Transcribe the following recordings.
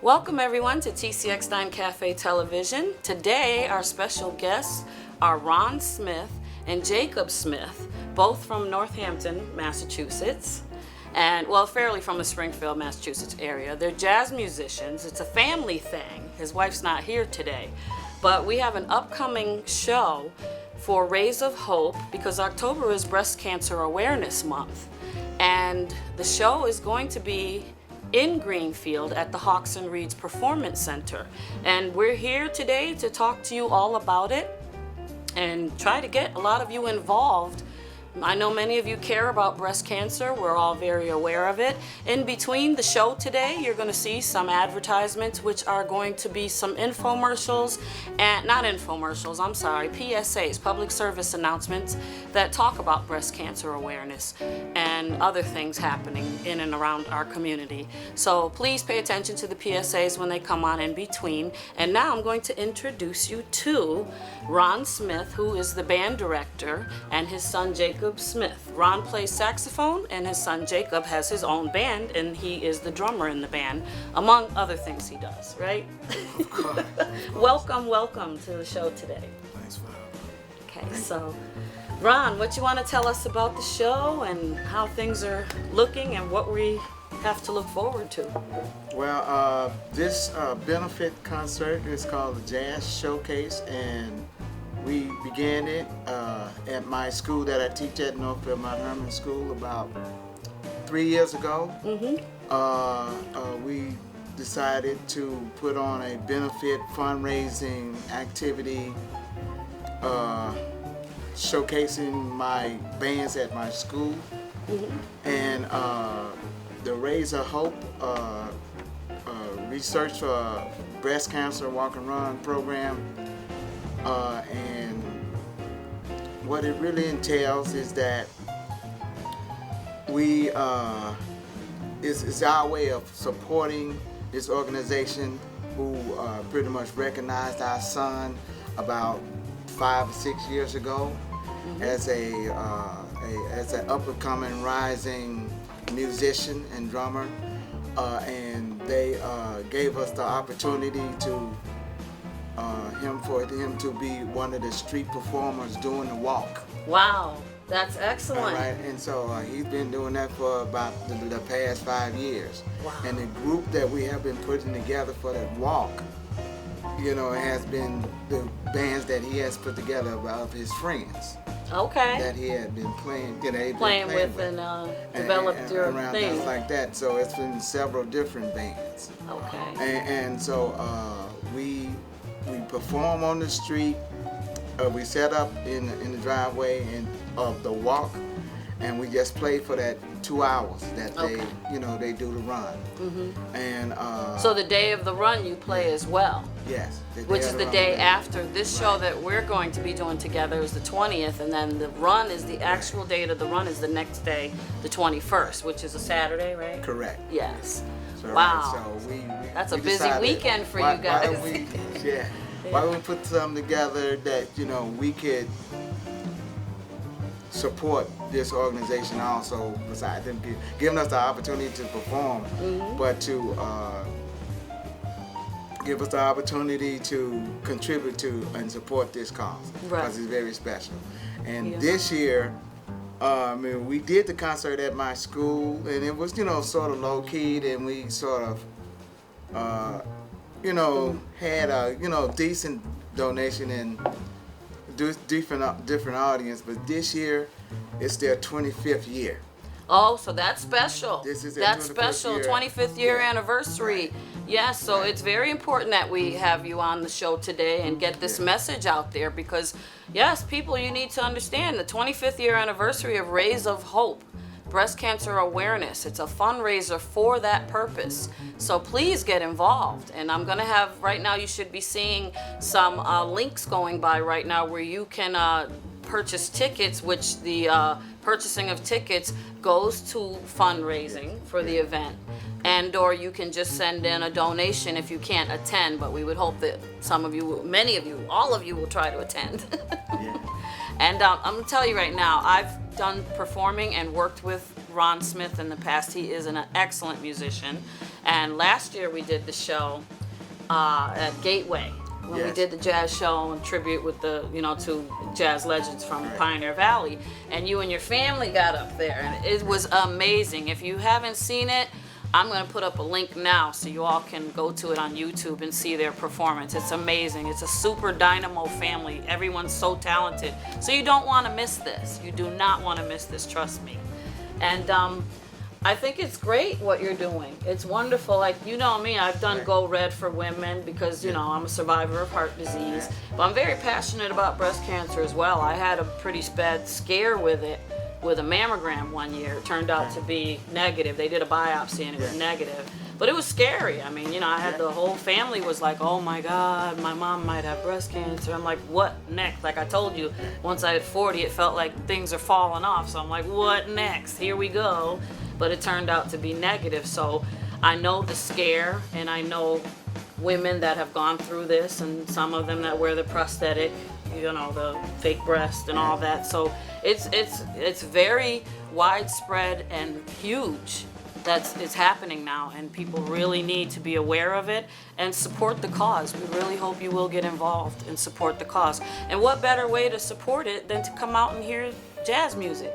Welcome everyone to TC Eckstein Cafe Television. Today our special guests are Ron Smith and Jacob Smith, both from Northampton, Massachusetts, and fairly from the Springfield, Massachusetts area. They're jazz musicians. It's a family thing. His wife's not here today, but we have an upcoming show for Rays of Hope because October is Breast Cancer Awareness Month, and the show is going to be in Greenfield at the Hawks and Reeds Performance Center. And we're here today to talk to you all about it and try to get a lot of you involved. I know many of you care about breast cancer. We're all very aware of it. In between the show today, you're going to see some advertisements, which are going to be some infomercials, and not infomercials, I'm sorry, PSAs, public service announcements that talk about breast cancer awareness and other things happening in and around our community. So please pay attention to the PSAs when they come on in between. And now I'm going to introduce you to Ron Smith, who is the band director, and his son Jacob Smith. Ron plays saxophone, and his son Jacob has his own band, and he is the drummer in the band, among other things he does, right? Of course. Welcome to the show today. Thanks for having me. Okay, so Ron, what you want to tell us about the show and how things are looking and what we have to look forward to? Well, this benefit concert is called the Jazz Showcase, and we began it at my school that I teach at, Northfield Mount Herman School, about 3 years ago. We decided to put on a benefit fundraising activity showcasing my bands at my school. And the Rays of Hope Research for Breast Cancer Walk and Run program. And what it really entails is that we it's our way of supporting this organization who pretty much recognized our son about 5 or 6 years ago as an up-and-coming rising musician and drummer, and they gave us the opportunity to for him to be one of the street performers doing the walk. Wow, that's excellent. All right, and so he's been doing that for about the past 5 years. Wow. And the group that we have been putting together for that walk, has been the bands that he has put together of his friends. Okay. That he had been playing, playing with and developed your around thing. things like that. So it's been several different bands. Okay. And so we perform on the street. We set up in the driveway of the walk, and we just play for that 2 hours that they do the run. And so the day of the run you play as well. Yes. Which is the day after this show that we're going to be doing together is the 20th, and then the run is the actual date of the run is the next day, the 21st, which is a Saturday, right? Correct. Yes. So, wow. So that's a we busy decided, weekend for why, you guys. Why don't we, why don't we put something together that we could support this organization also, besides them giving us the opportunity to perform, but to give us the opportunity to contribute to and support this cause, because it's very special. And this year, we did the concert at my school, and it was, sort of low-keyed, and we sort of, had a, decent donation and different audience. But this year, it's their 25th year. Oh, so that's special. This is their that's 25th special, year. 25th year anniversary. Right. Yes, so it's very important that we have you on the show today and get this message out there because, yes, people, you need to understand the 25th year anniversary of Rays of Hope, breast cancer awareness. It's a fundraiser for that purpose. So please get involved. And I'm going to have, right now you should be seeing some links going by right now where you can purchase tickets, which the purchasing of tickets goes to fundraising for the event, and or you can just send in a donation if you can't attend, but we would hope that some of you, many of you, all of you will try to attend. And I'm going to tell you right now, I've done performing and worked with Ron Smith in the past. He is an excellent musician, And last year we did the show at Gateway, when we did the jazz show and tribute with the, to jazz legends from Pioneer Valley. And you and your family got up there, and it was amazing. If you haven't seen it, I'm going to put up a link now so you all can go to it on YouTube and see their performance. It's amazing. It's a super dynamo family. Everyone's so talented. So you don't want to miss this. You do not want to miss this, trust me. And I think it's great what you're doing. It's wonderful. Like, you know me, I've done Go Red for women because, I'm a survivor of heart disease. But I'm very passionate about breast cancer as well. I had a pretty bad scare with it, with a mammogram one year. It turned out to be negative. They did a biopsy and it was negative. But it was scary. I mean, I had the whole family was like, oh my God, my mom might have breast cancer. I'm like, what next? Like I told you, once I hit 40, it felt like things are falling off. So I'm like, what next? Here we go. But it turned out to be negative. So I know the scare, and I know women that have gone through this, and some of them that wear the prosthetic, the fake breast and all that. So it's very widespread and huge. It's happening now, and people really need to be aware of it and support the cause. We really hope you will get involved and support the cause. And what better way to support it than to come out and hear jazz music,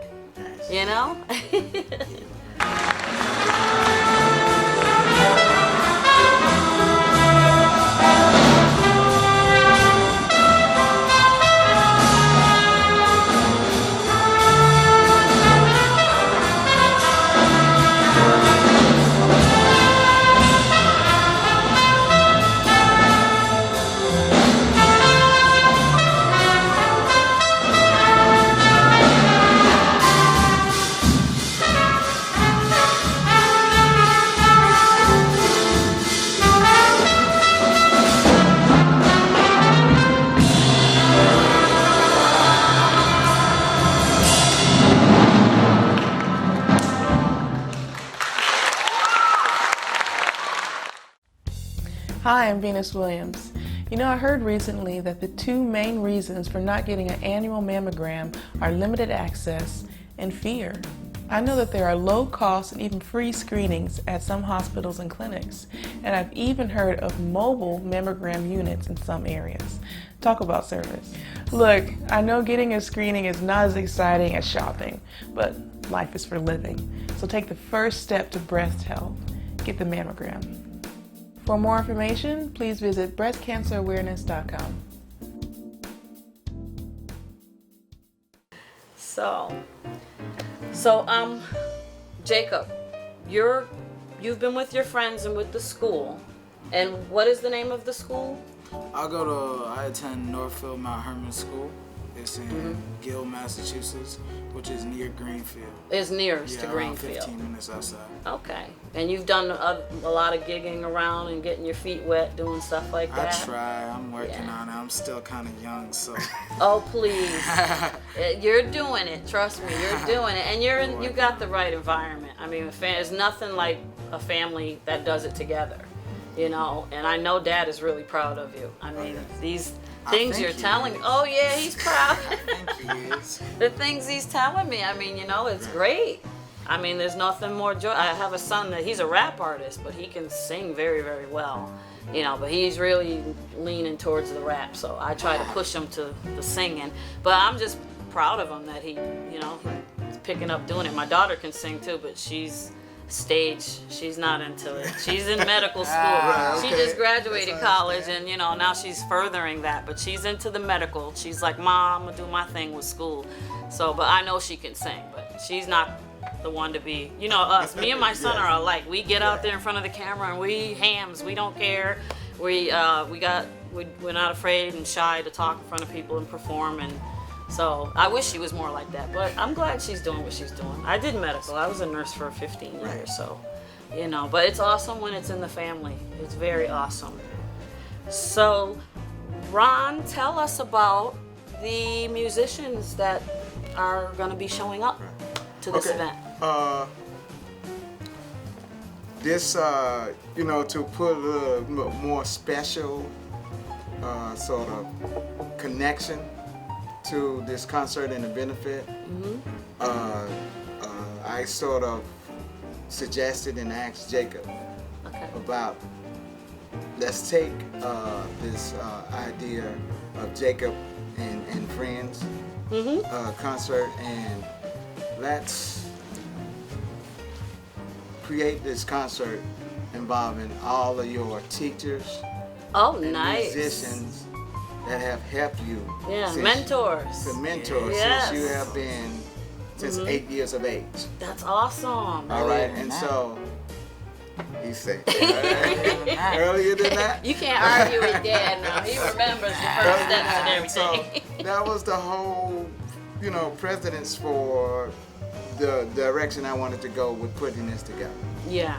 Hi, I'm Venus Williams. I heard recently that the two main reasons for not getting an annual mammogram are limited access and fear. I know that there are low cost and even free screenings at some hospitals and clinics, and I've even heard of mobile mammogram units in some areas. Talk about service. Look, I know getting a screening is not as exciting as shopping, but life is for living. So take the first step to breast health. Get the mammogram. For more information, please visit breastcancerawareness.com. So, Jacob, you've been with your friends and with the school, and what is the name of the school? I attend Northfield Mount Herman School. It's in Gill, Massachusetts, which is near Greenfield. It's nearest to Greenfield. 15 minutes outside. Okay. And you've done a lot of gigging around and getting your feet wet, doing stuff like that? I try. I'm working on it. I'm still kind of young, so. Oh, please. You're doing it. Trust me, you're doing it. And you got the right environment. I mean, there's nothing like a family that does it together, And I know Dad is really proud of you. I mean, these things you're telling me. Oh yeah, he's proud. I think he is. The things he's telling me, I mean, it's great. I mean, there's nothing more joy. I have a son that he's a rap artist, but he can sing very, very well. But he's really leaning towards the rap, so I try to push him to the singing. But I'm just proud of him that he, he's picking up doing it. My daughter can sing too, but she's not into it. She's in medical school. She just graduated college, and now she's furthering that, but she's into the medical. She's like, Mom, I'm gonna do my thing with school. So, but I know she can sing, but she's not the one to be, us. Me and my son are alike. We get out there in front of the camera and we hams. We don't care. We're not afraid and shy to talk in front of people and perform, and so I wish she was more like that, but I'm glad she's doing what she's doing. I did medical. I was a nurse for 15 years, so, but it's awesome when it's in the family. It's very awesome. So, Ron, tell us about the musicians that are going to be showing up to this event. This, to put a little more special sort of connection to this concert and the benefit, I sort of suggested and asked Jacob about let's take this idea of Jacob and Friends concert, and let's create this concert involving all of your teachers and nice. musicians that have helped you. Yeah, mentors. The mentors Yes. since you have been since 8 years of age. That's awesome. All right, and so he said earlier than that. You can't argue with Dad now. He remembers the first steps and everything. So that was the whole, precedence for the direction I wanted to go with putting this together. Yeah.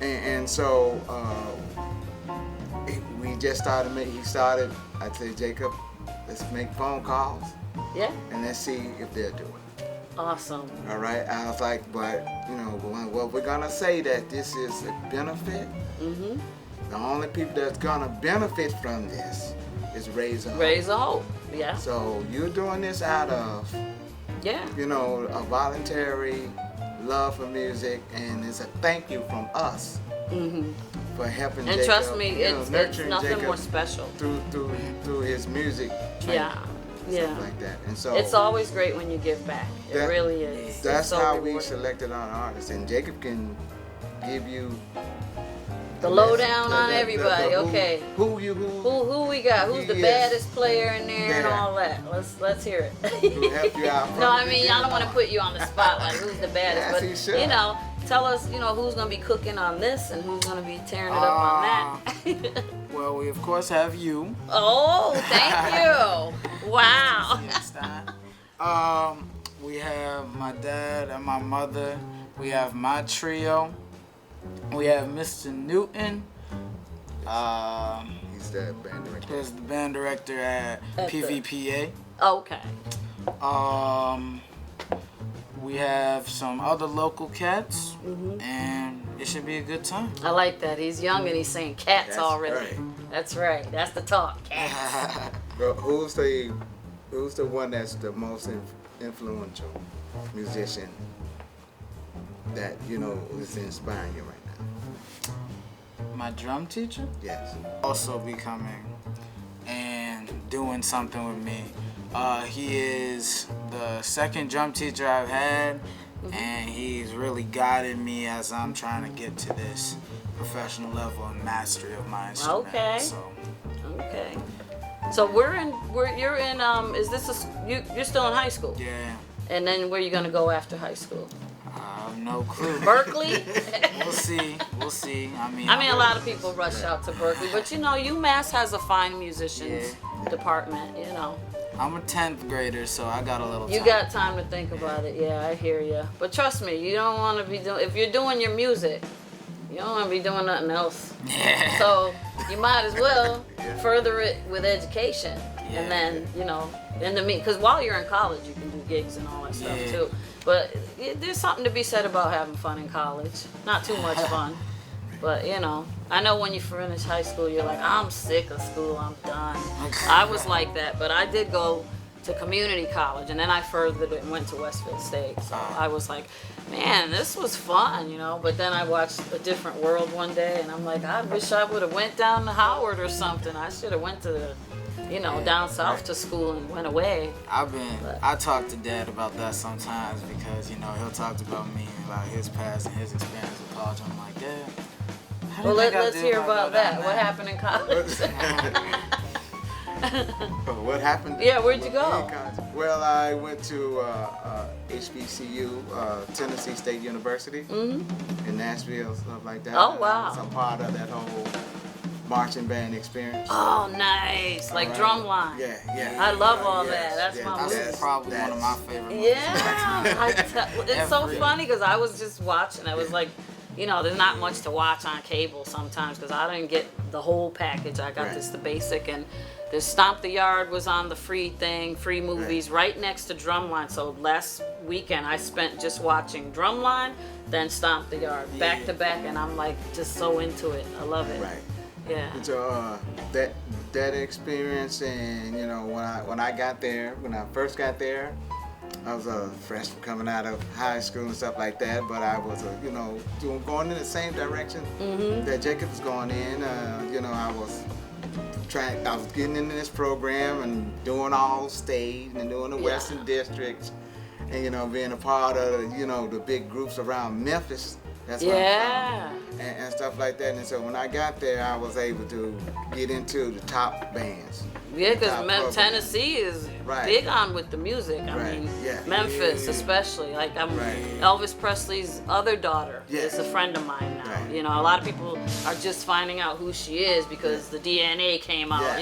And so we just started. He started. I'd say, Jacob, let's make phone calls Yeah. and let's see if they'll do it. Awesome. All right. I was like, but well, we're gonna say that this is a benefit. The only people that's gonna benefit from this is Raise a Hope. Raise a hope. Yeah. So you're doing this out of, Yeah. a voluntary love for music, and it's a thank you from us for helping And Jacob, trust me, it's nurturing nothing Jacob more special. through his music training, Yeah. stuff Yeah. like that. And so It's always great when you give back. It That- really is. It's that's so how we rewarding. selected our artists, and Jacob can give you The lowdown on everybody. Okay. Who Who we got? Who's the Yes. baddest player in there and Yeah. all that? Let's hear it. who helped you out. from No, I the mean, I don't want to put you on the spot like who's the baddest, Yes, he but should. tell us, who's gonna be cooking on this and who's gonna be tearing it up on that. Well, we of course have you. Oh, thank you. Wow. Eckstein. We have my dad and my mother. We have my trio. We have Mr. Newton. He's the band director. He's the band director at PVPA. Okay. We have some other local cats, and it should be a good time. I like that. He's young and he's saying cats That's already. right. That's right. That's the talk. Cats. But who's the one that's the most influential musician that is inspiring you right now? My drum teacher Yes. also be coming and doing something with me. He is the second drum teacher I've had, and he's really guided me as I'm trying to get to this professional level and mastery of my instrument. Okay. So Okay. So you're in you're still in high school? yeah, And then where you gonna go after high school? I have no clue. Berkeley? We'll see. I mean, a lot of people rush out to Berkeley, but UMass has a fine musicians department, I'm a 10th grader, so I got a little time. You got time to think about it. Yeah, I hear you. But trust me, you don't want to be doing, if you're doing your music, you don't want to be doing nothing else. Yeah. So you might as well further it with education. And then, because while you're in college, you can do gigs and all that stuff too. But there's something to be said about having fun in college. Not too much fun. But, I know when you finish high school, you're like, I'm sick of school, I'm done. I was like that, but I did go to community college, and then I furthered it and went to Westfield State. So I was like, man, this was fun, But then I watched A Different World one day, and I'm like, I wish I would have went down to Howard or something. I should have went to down south to school and went away. I talk to Dad about that sometimes because, he'll talk about me, about his past and his experience with college. I'm like, Dad, how do you think I let's did hear if I go about down that. there?" What happened in college? What happened? Yeah, where'd you with go? me in college? Well, I went to HBCU, Tennessee State University in Nashville, stuff like that. Oh, wow. I'm part of that whole marching band experience. Oh, nice. Like drumline. Yeah. I love all Yes, that. That's yes, my That's movie. probably one of my favorite movies. Yeah. It's so Every- funny because I was just watching. I was like, there's not much to watch on cable sometimes because I didn't get the whole package. I got Right. just the basic, and the Stomp the Yard was on the free movies right next to Drumline. So last weekend I spent just watching Drumline, then Stomp the Yard back to back, and I'm like just so into it. I love it. Right. Yeah. And so that experience, and when I got there, when I first got there, I was a freshman coming out of high school and stuff like that, but I was, going in the same direction that Jacob was going in. I was getting into this program and doing all state and doing the Western District, and being a part of the big groups around Memphis. That's where I'm from, and stuff like that. And so when I got there, I was able to get into the top bands. Yeah, because Tennessee is big on with the music. I mean, Memphis especially. Like Elvis Presley's other daughter is a friend of mine now. A lot of people are just finding out who she is because the DNA came out.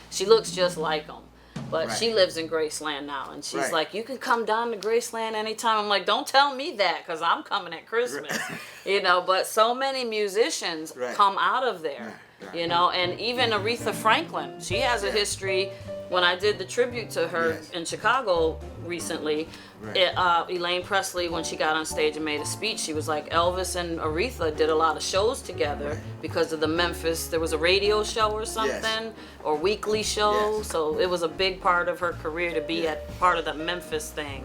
She looks just like him. But she lives in Graceland now, and she's like, you can come down to Graceland anytime. I'm like, don't tell me that, because I'm coming at Christmas. But so many musicians come out of there, and even Aretha Franklin, she has a history. When I did the tribute to her in Chicago recently, Elaine Presley, when she got on stage and made a speech, she was like, Elvis and Aretha did a lot of shows together because of the Memphis, there was a radio show or something, or weekly show, so it was a big part of her career to be at part of the Memphis thing.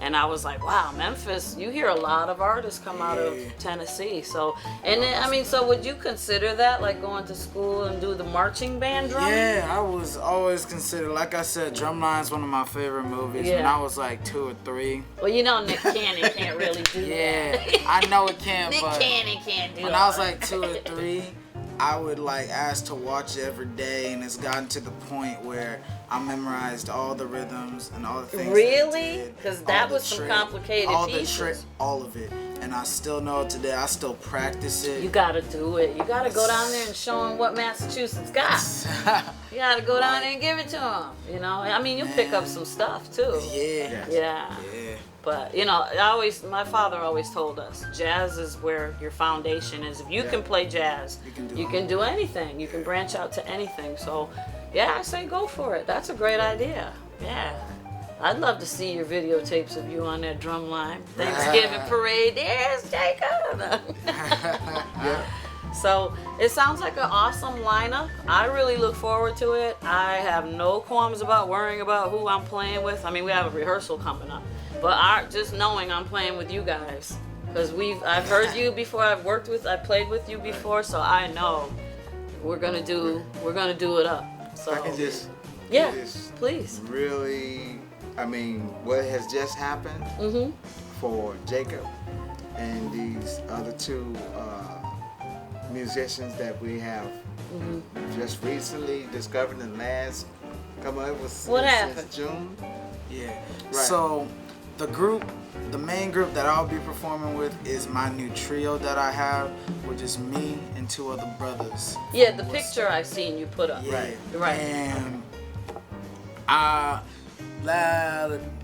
And I was like, wow, Memphis, you hear a lot of artists come out of Tennessee. So, and then, so would you consider that, like going to school and do the marching band drumming? Yeah, I was always considered, like I said, Drumline's one of my favorite movies when I was like 2 or 3. Well, Nick Cannon can't really do that. I know it can, Nick but Cannon can't do that. When I was like 2 or 3, I would like ask to watch it every day, and it's gotten to the point where I memorized all the rhythms and all the things. Really? Because that was some complicated pieces. All of it, and I still know it today. I still practice it. You gotta do it. You gotta go down there and show them what Massachusetts got. You gotta go down there and give it to them. You pick up some stuff too. Yeah. But my father always told us, jazz is where your foundation is. If you can play jazz, you can do anything. You can branch out to anything. So, I say go for it. That's a great idea. Yeah. I'd love to see your videotapes of you on that drum line. Thanksgiving parade. There's Jacob. So it sounds like an awesome lineup. I really look forward to it. I have no qualms about worrying about who I'm playing with. I mean, we have a rehearsal coming up. But just knowing I'm playing with you guys, because I've heard you before, I played with you before, so I know we're gonna do it up. So I can just please. Really, what has just happened for Jacob and these other 2 musicians that we have just recently discovered in the last couple of months. What happened? Since June. So the main group that I'll be performing with is my new trio that I have, which is me and 2 other brothers. Yeah, the picture I've seen you put up. Right. And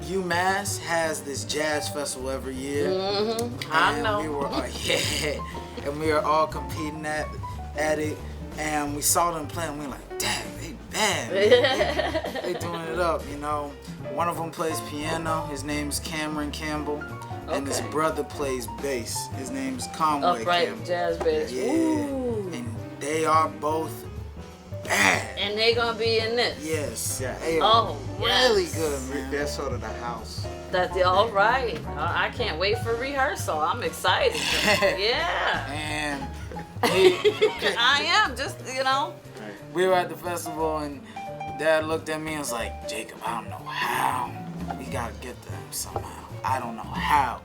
UMass has this jazz festival every year. I know. And we were all competing at it, and we saw them playing. We were like, dang, they bad. They doing it up, One of them plays piano. His name's Cameron Campbell. And his brother plays bass. His name's Conway Campbell. Jazz bass. Yeah. And they are both bad. And they gonna be in this. Yes. They are really good, man. They're sort of the house. All right. I can't wait for rehearsal. I'm excited. And I am just, We were at the festival, and Dad looked at me and was like, Jacob, I don't know how. We gotta get them somehow. I don't know how.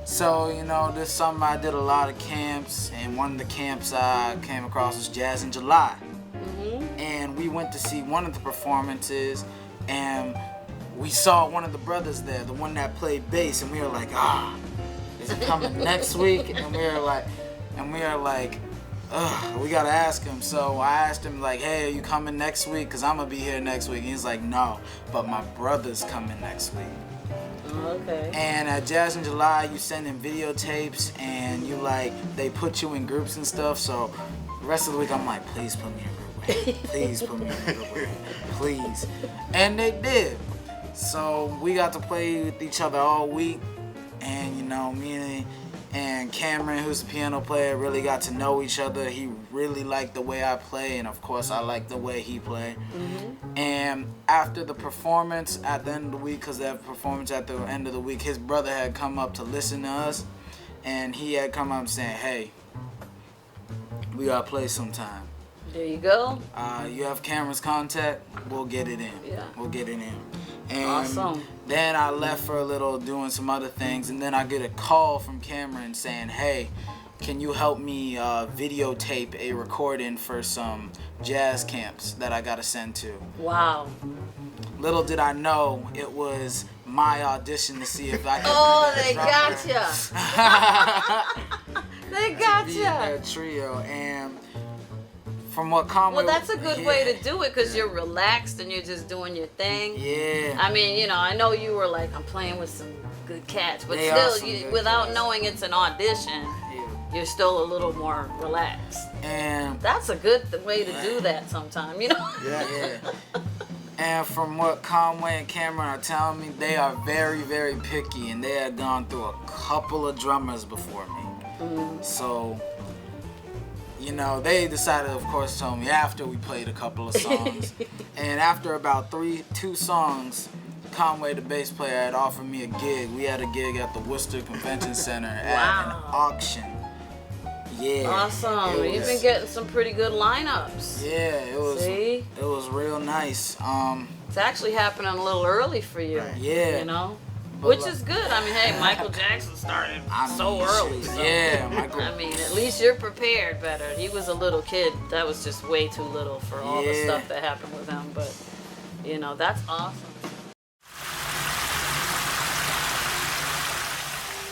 So, this summer I did a lot of camps, and one of the camps I came across was Jazz in July. And we went to see one of the performances, and we saw one of the brothers there, the one that played bass, and we were like, is it coming next week? And we were like, we gotta ask him. So I asked him, like, hey, are you coming next week? Because I'm gonna be here next week. And he's like, no, but my brother's coming next week. Okay. And at Jazz in July, you send in videotapes, and they put you in groups and stuff. So the rest of the week, I'm like, please put me in a group with him. Please put me in a group with him. Please. And they did. So we got to play with each other all week. And, me and Cameron, who's the piano player, really got to know each other. He really liked the way I play, and of course I liked the way he played. And after the performance at the end of the week, because they have a performance at the end of the week, his brother had come up to listen to us, and he had come up saying, hey, we gotta play sometime. There you go. You have Cameron's contact, we'll get it in. Yeah. We'll get it in. And Awesome. then I left for a little doing some other things, and then I get a call from Cameron saying, hey, can you help me videotape a recording for some jazz camps that I gotta send to? Wow. Little did I know it was my audition to see if I could Oh, be they the gotcha. They gotcha. be in that trio. And from what Conway... Well, that's a good way to do it because you're relaxed and you're just doing your thing. Yeah. I mean, you know, I know you were like, I'm playing with some good cats, but They are some still, good without cats. knowing it's an audition, you're still a little more relaxed. And That's a good way to do that sometime, you know? yeah. And from what Conway and Cameron are telling me, they are very, very picky, and they had gone through a couple of drummers before me. So, you know, they decided, of course, to tell me after we played a couple of songs. And after about 2 songs, Conway, the bass player, had offered me a gig. We had a gig at the Worcester Convention Center at an auction. Yeah. Awesome. It You've was- been getting some pretty good lineups. Yeah, it was. See? It was real nice. It's actually happening a little early for you. Right. Yeah. You know? But Which like- is good. I mean, hey, Michael Jackson started I so mean, early. shit, So. yeah, Michael. I mean, at least you're prepared better. He was a little kid. That was just way too little for all the Yeah. stuff that happened with him. But, you know, that's awesome.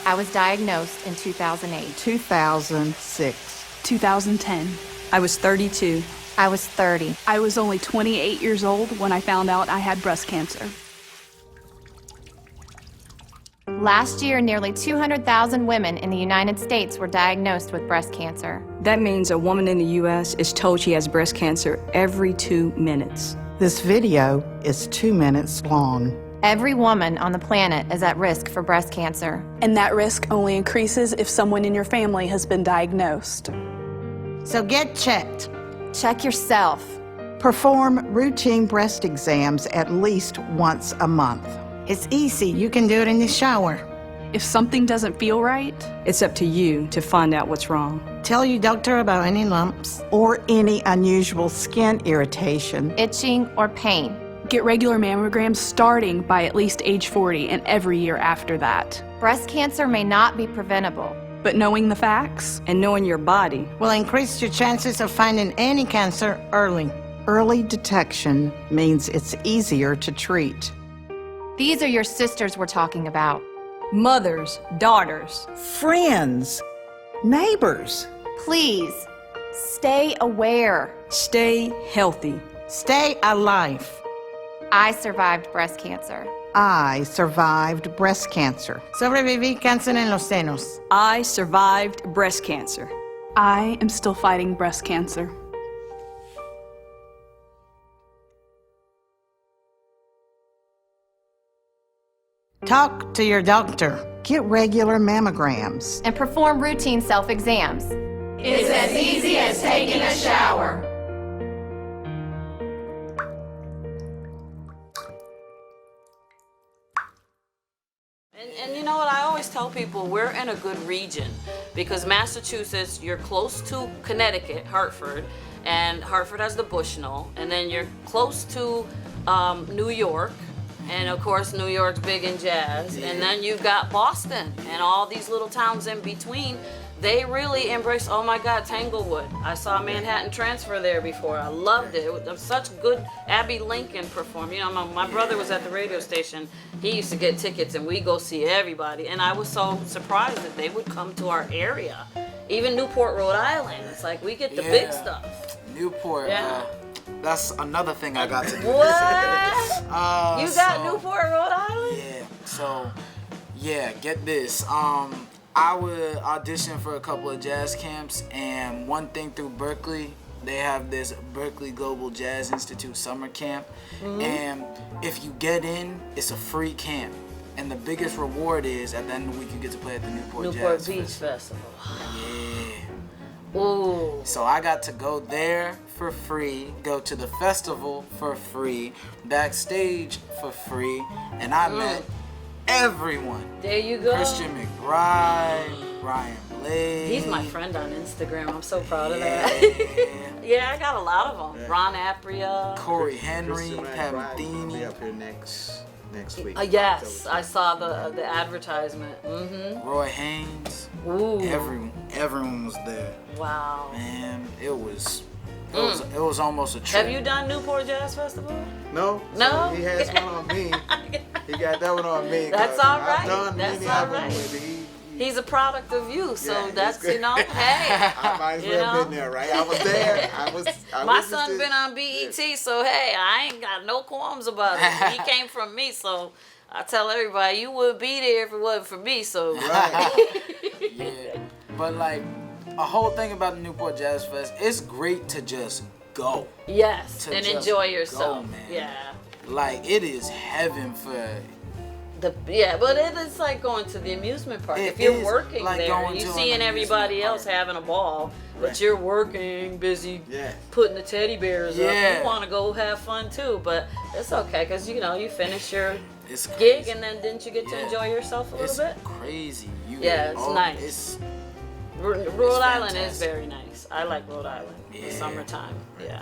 I was diagnosed in 2008. 2006. 2010. I was 32. I was 30. I was only 28 years old when I found out I had breast cancer. Last year, nearly 200,000 women in the United States were diagnosed with breast cancer. That means a woman in the U.S. is told she has breast cancer every 2 minutes. This video is 2 minutes long. Every woman on the planet is at risk for breast cancer. And that risk only increases if someone in your family has been diagnosed. So get checked. Check yourself. Perform routine breast exams at least once a month. It's easy. You can do it in the shower. If something doesn't feel right, It's up to you to find out what's wrong. Tell your doctor about any lumps or any unusual skin irritation. Itching or pain. get regular mammograms starting by at least age 40 and every year after that. Breast cancer may not be preventable. But knowing the facts And knowing your body. Will increase your chances of finding any cancer early. Early detection means it's easier to treat. These are your sisters we're talking about. Mothers, daughters. Friends, neighbors, Please, stay aware. Stay healthy. stay alive. I survived breast cancer. I survived breast cancer. Sobreviví cáncer en los senos. I survived breast cancer. I am still fighting breast cancer. Talk to your doctor. Get regular mammograms. And perform routine self-exams. It's as easy as taking a shower. And you know what, I always tell people we're in a good region because Massachusetts, you're close to Connecticut, Hartford, and Hartford has the Bushnell, and then you're close to New York, and of course New York's big in jazz, and then you've got Boston and all these little towns in between. They really embrace, oh my God, Tanglewood. I saw Manhattan Transfer there before. I loved it. It was such good. Abby Lincoln performed. You know, my brother was at the radio station. He used to get tickets and we go see everybody. And I was so surprised that they would come to our area. Even Newport, Rhode Island. It's like we get the big Yeah. stuff. Newport. Yeah. That's another thing I got to do. What? You got so- Newport, Rhode Island? Yeah. So, yeah, get this. I would audition for a couple of jazz camps, and one thing through Berkeley, they have this Berkeley Global Jazz Institute summer camp, and if you get in, it's a free camp. And the biggest reward is at the end of the week you get to play at the Newport Jazz Beach Festival. Festival. Yeah. Ooh. So I got to go there for free, go to the festival for free, backstage for free, and I met everyone. There you go. Christian McBride, Ryan Blade. He's my friend on Instagram. I'm so proud of that. Yeah, I got a lot of them. Ron Apria. Corey Henry, Christian Pam McBride will be Dini. up here next week. Yes, I saw the advertisement. Roy Haynes. Ooh. Everyone was there. Wow. Man, it was almost a trip. Have you done Newport Jazz Festival? No. No? So he has one on me. He got that one on me. That's 'cause all right. I've done That's many all of them right. with him. He's a product of you, so Yeah, that's, he's good. hey. I might as well have been there, right? I was there. I My witnessed son it. been on BET, so hey, I ain't got no qualms about it. He came from me, so I tell everybody, you would be there if it wasn't for me, so. Right. Yeah. But like, a whole thing about the Newport Jazz Fest, it's great to just go. Yes, To and just enjoy yourself. go, man. Yeah. Like, it is heaven for... But it is like going to the amusement park. It If you're is working like there, going you're to an seeing everybody amusement else park. having a ball, but Right. you're working, busy Yeah. putting the teddy bears up. Yeah. You want to go have fun too, but it's okay because you finish your It's gig crazy. and then didn't you get to Yeah. enjoy yourself a little It's bit? crazy. Yeah, it's nice. It's Rhode Island is fantastic. very nice. I like Rhode Island in the Yeah. summertime. Yeah.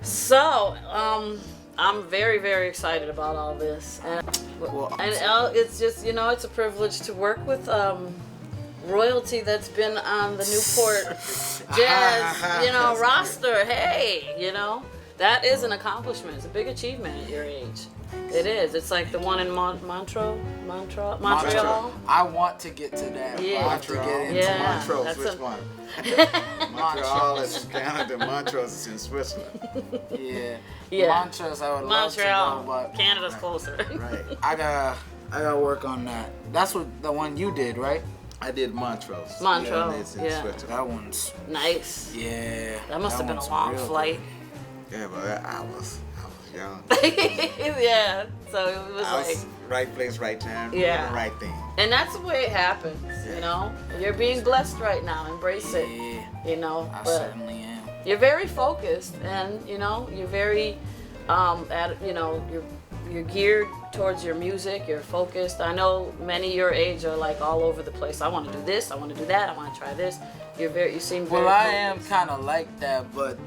So, I'm very, very excited about all this. It's just, it's a privilege to work with royalty that's been on the Newport Jazz, roster. Hey, that is an accomplishment. It's a big achievement at your age. It is. It's like the one in Montreal. I want to get to that. Yeah. I have to get into Yeah. Montrose, that's which a- one? Montreal is in Canada. Montrose is in Switzerland. Yeah. Yeah. Montrose, I would love to Montreal, go, but Canada's closer. Right. I gotta work on that. That's what the one you did, right? I did Montrose. Montrose, Yeah, and it's in yeah. Switzerland. That one's Nice. yeah. That must have been a one's long real flight. Yeah, but I was young. Yeah. So it was I like, was right place, right time. Yeah. Doing the right thing. and that's the way it happens. You're being blessed right now. Embrace it. Yeah, I But certainly am. you're very focused, and you're very, you're geared towards your music. You're focused. I know many your age are like all over the place. I want to do this. I want to do that. I want to try this. You seem very. Well, I focused. am kind of like that, but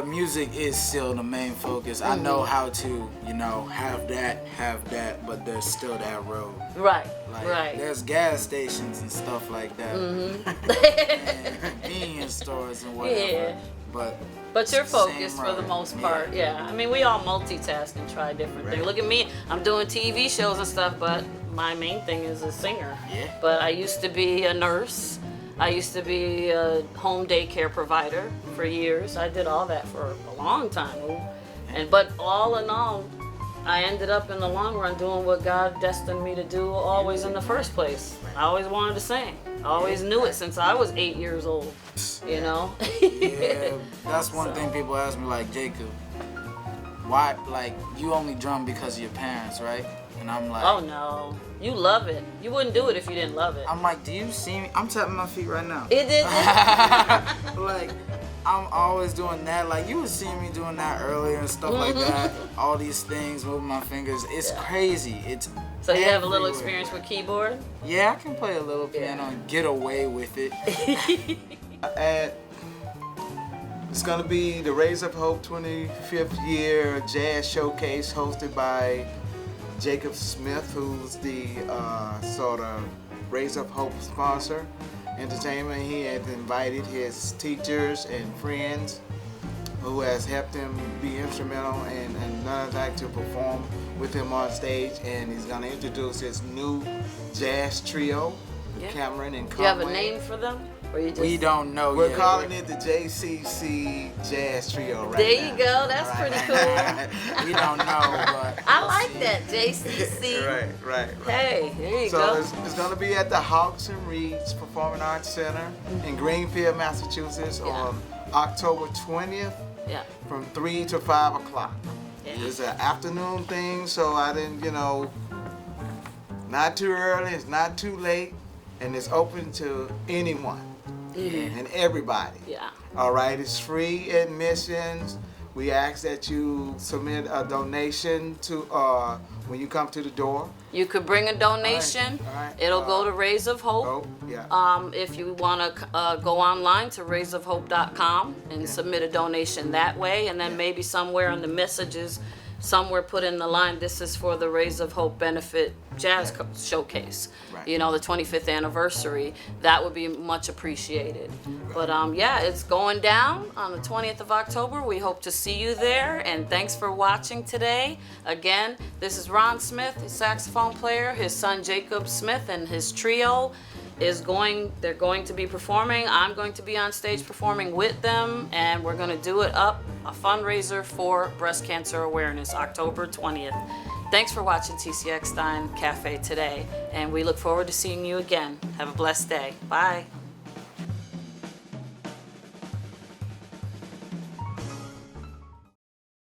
music is still the main focus. I know how to, have that, but there's still that road. Right. Like, Right. There's gas stations and stuff like that, and convenience stores and whatever. Yeah. But you're same focused for the road. most part. Yeah. I mean, we all multitask and try different things. Look at me. I'm doing TV shows and stuff, but my main thing is a singer. Yeah. But I used to be a nurse. I used to be a home daycare provider for years. I did all that for a long time. But all in all, I ended up in the long run doing what God destined me to do always in the first place. I always wanted to sing. I always knew it since I was 8 years old. Yeah, that's one thing people ask me, like, Jacob, why, like, you only drum because of your parents, right? And I'm like, Oh no, you love it. You wouldn't do it if you didn't love it. I'm like, do you see me? I'm tapping my feet right now. It did. Like, I'm always doing that. Like, you were seeing me doing that earlier and stuff like that. All these things, moving my fingers. It's crazy. It's So you have a little everywhere. experience with keyboard? Yeah, I can play a little piano and get away with it. And it's going to be the Raise Up Hope 25th year jazz showcase hosted by Jacob Smith, who's the sort of Raise Up Hope sponsor. Entertainment. He has invited his teachers and friends who has helped him be instrumental and none like to perform with him on stage, and he's going to introduce his new jazz trio, Cameron and Conway. You have a name for them? Or you just... We don't know We're yet. calling it the JCC Jazz Trio right There now. you go. That's pretty cool. We don't know, but I like that, JCC. Right. Hey, there you So go. it's going to be at the Hawks and Reeds Performing Arts Center in Greenfield, Massachusetts on October 20th Yeah. from 3 to 5 o'clock. It's an afternoon thing, so I didn't, not too early, it's not too late, and it's open to anyone and everybody. Yeah. All right, it's free admissions. We ask that you submit a donation to when you come to the door. You could bring a donation. All right. It'll go to Rays of Hope. Yeah. If you want to go online to raysofhope.com and submit a donation that way, and then maybe somewhere in the messages, somewhere put in the line, this is for the Rays of Hope Benefit Jazz Showcase. Right. The 25th anniversary. That would be much appreciated. But yeah, it's going down on the 20th of October. We hope to see you there, and thanks for watching today. Again, this is Ron Smith, the saxophone player. His son Jacob Smith and his trio they're going to be performing. I'm going to be on stage performing with them, and we're going to do it up a fundraiser for breast cancer awareness, October 20th. Thanks for watching TC Eckstein Cafe today, and we look forward to seeing you again. Have a blessed day. Bye.